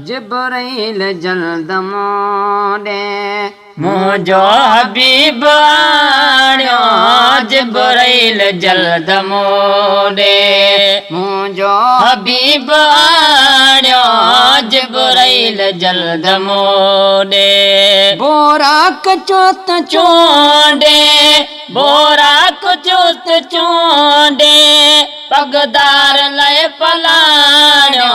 जिब्राइल जल्द मोड़े मुझो हबीब आण्यो जिब्राइल जल्द मोड़े मुझो हबीब आण्यो जिब्राइल जल्द मोड़े बोराक चोत चोंडे बोराक चोत चोंडे पगदार लय पलाण्यो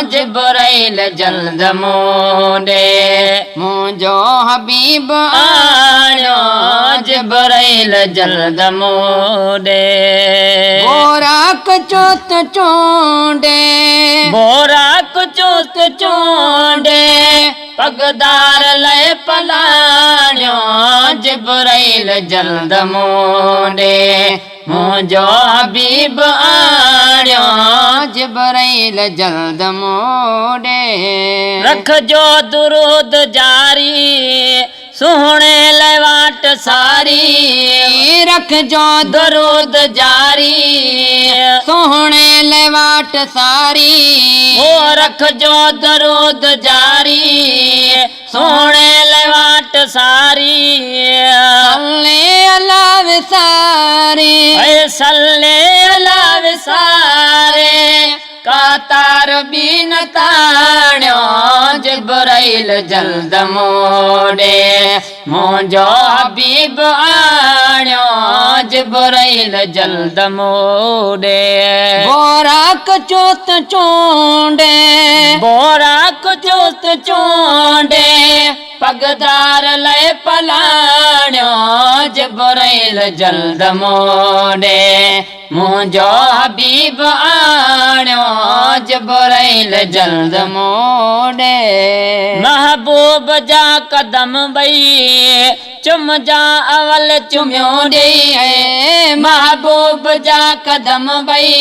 जिब्राइल जल्द मोड़े मुझो हबीब आण्यो जिब्राइल जल्द मोड़े बोराक चोत चोंडे बोराक चोत चोंडे पगदार लय पलाण्यो जिब्राइल जल्द मोड़े मुझो हबीब आण्यो जिब्राइल जल्द मोड़े रख जो दुरूद जारी सुहणे लय वाट सारी रख जो दुरूद जारी सोहणे ले वाट सारी ओ रख जो दुरूद जारी सुहणे लय वाट सारी सल्ले अला विसारे ऐ सल्ले अला विसारे कातार बीन ताण्यो जिब्राइल जल्द मोड़े मुझो हबीब आण्यो जिब्राइल जल्द मोड़े बोराक चोत चोंडे बोराक चोत चोंडे पगदार लय पलाण्यो जिब्राइल जल्द मोड़े मुझो हबीब आण्यो जिब्राइल जल्द मोड़े महबूब जा कदम बई चुम जा अवल चुम्यो ॾे महबूब जा कदम बई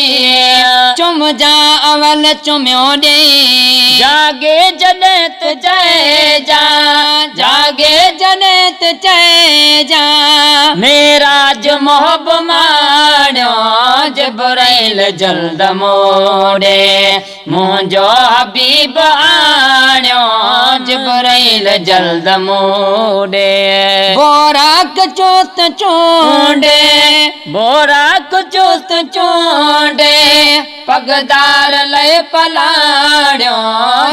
चुम जा अवल चुम्यो ॾे जागे जनेत जय जा जागे जनेत चए जा मेराज मोहब माण्यो जिब्राइल जल्द मोड़े मुझो हबीब आण्यो जिब्राइल जल्द मोड़े बोराक चोत चोंडे बोराक चोत चोंडे पगदार लय पलाण्यो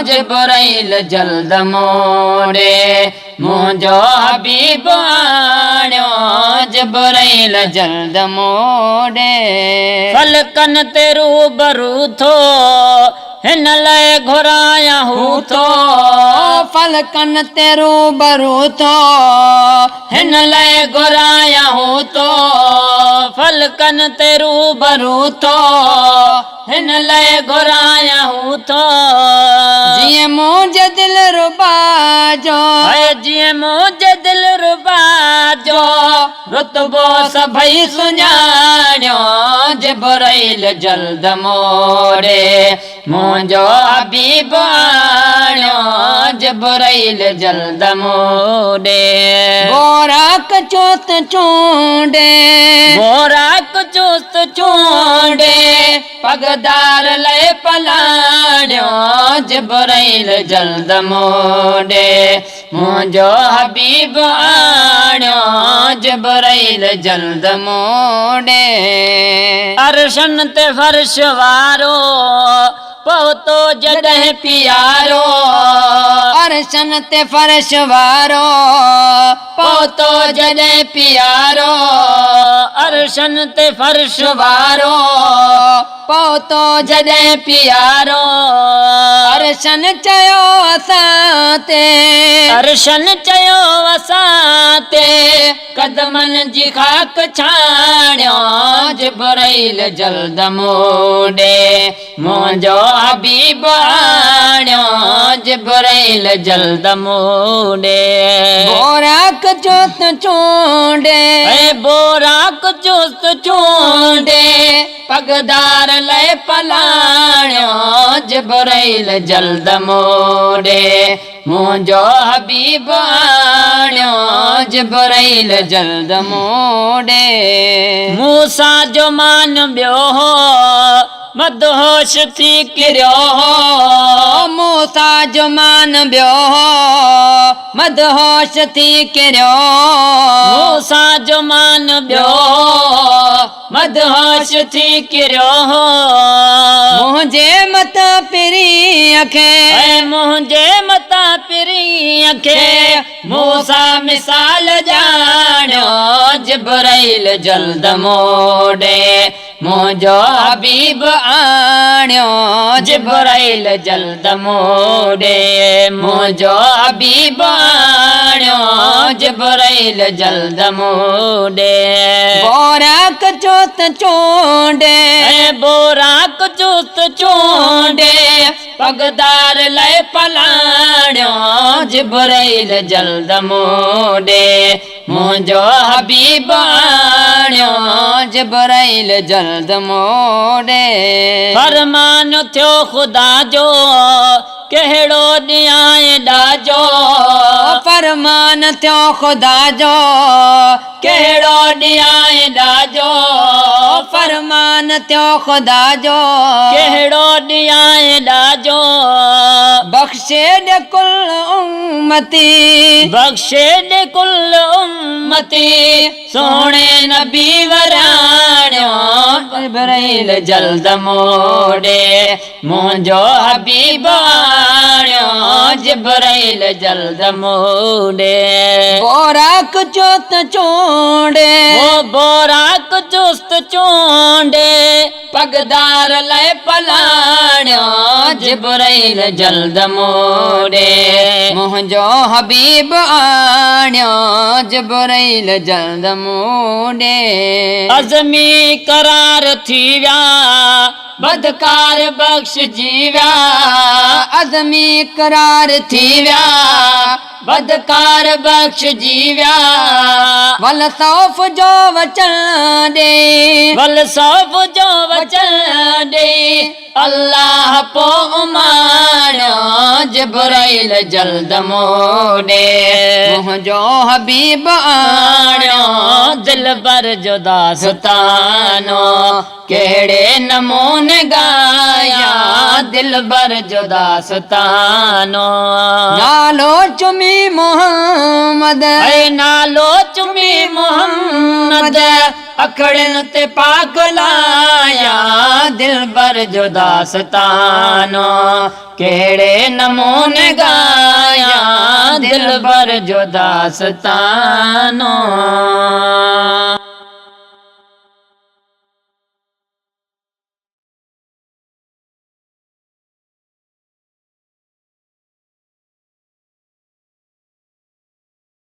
जिब्राइल जल्द मोड़े मुझो हबीब आण्यो जिब्राइल जल्द मोड़े फलकन ते रूबरू थो हिन लय घुराया हूं थो फलकन ते रूबरू थो हिन लय घुराया हूं थो फलकन ते रूबरू थो हिन लय घुराया हूं थो जीअं मुंहिंजे दिल रुबा जो जीअं मुंहिंजे दिल रुबा जो रुतबो सभई सुञाणियो जिब्राइल जल्द मोड़े मुझो हबीब आण्यो जिब्राइल जल्द मोड़े बोराक चोत चोंडे बोराक चोत चोंडे पगदार लय पलाण्यो जिब्राइल जल्द मोड़े मुझो हबीब आण्यो जिब्राइल जल्द मोड़े अर्शन ते फर्श वारो पहुतो जॾहिं पियारो अर्शन ते फर्श वारो पहुतो जॾहिं पियारो अर्शन ते फर्श वारो पहुतो जॾहिं पियारो अर्शन चयो असां ते अर्शन चयो असां ते कदमनि जी खाक छाणियो जिब्राइल जल्द मोड़े मुझो हबीब आण्यो जिब्राइल जल्द मोड़े बोराक चोत चोंडे बोराक चोत चोंडे पगदार लय पलाण्यो जिब्राइल जल्द मोड़े मुझो हबीब आण्यो जिब्राइल जल्द मोड़े मूसा जो मान ॿियो हो मदहोश थी किरियो मूसा जो मान बियो मदहोश थी किरियो मूसा जो मान बियो मदहोश थी किरियो मुंहिंजे मत पिरी अखे मुंहिंजे मता पिरी अखे मूसा मिसाल ॼाणियो जिब्राइल जल्द मोड़े मुंहिंजो हबीब आणियो जिब्राइल जल्द मोड़े मुंहिंजो हबीब आणियो जिब्राइल जल्द मोड़े बोराक चोत चोंडे बोराक चुस्त चोंडे पगदार लय पलाणियो जिब्राइल जल्द मोड़े मुंहिंजो हबीब आणियो जिब्राइल जल्द मोड़े फरमान थियो खुदा जो कहिड़ो ॾियां ॾाजो फरमान थियो खुदा जो कहिड़ो ॾियां ॾाजो फरमान थियो खुदा जो कहिड़ो ॾियां ॾाजो बख्शे ॾे कुल उम्मती बख्शे ॾे कुल उम्मती सोणे नबी वराणियो जिब्राइल जल्द मोड़े मुंहिंजो हबीब आणियो जिब्राइल जल्द मोड़े बोराक चोत चोंडे वो बोराक चुस्त चोंडे पगदार लय पलाणियो जिब्राइल जल्द मोड़े मुंहिंजो हबीब आणियो जिब्राइल जल्द मोड़े अज़मी करार थी विया बदकार बख्श जी विया अज़मी करार थी विया बदकार बख्श जी विया वल सौफ जो वचन ॾे वल सौफ जो वचन ॾे अल्लाह पो उमाणियो जिब्राइल जल्द मोड़े मुंहिंजो हबीब आणियो दिलबर जो दास्तानो कहिड़े नमूने गाया दिलबर जो दास्तानो नालो चुमी मोहम्मद ऐ नालो चुमी मोहम्मद अखड़न ते पाक लाया दिलबर जो दास्तानो कहिड़े नमूने गाया दिलबर जो दास्तानो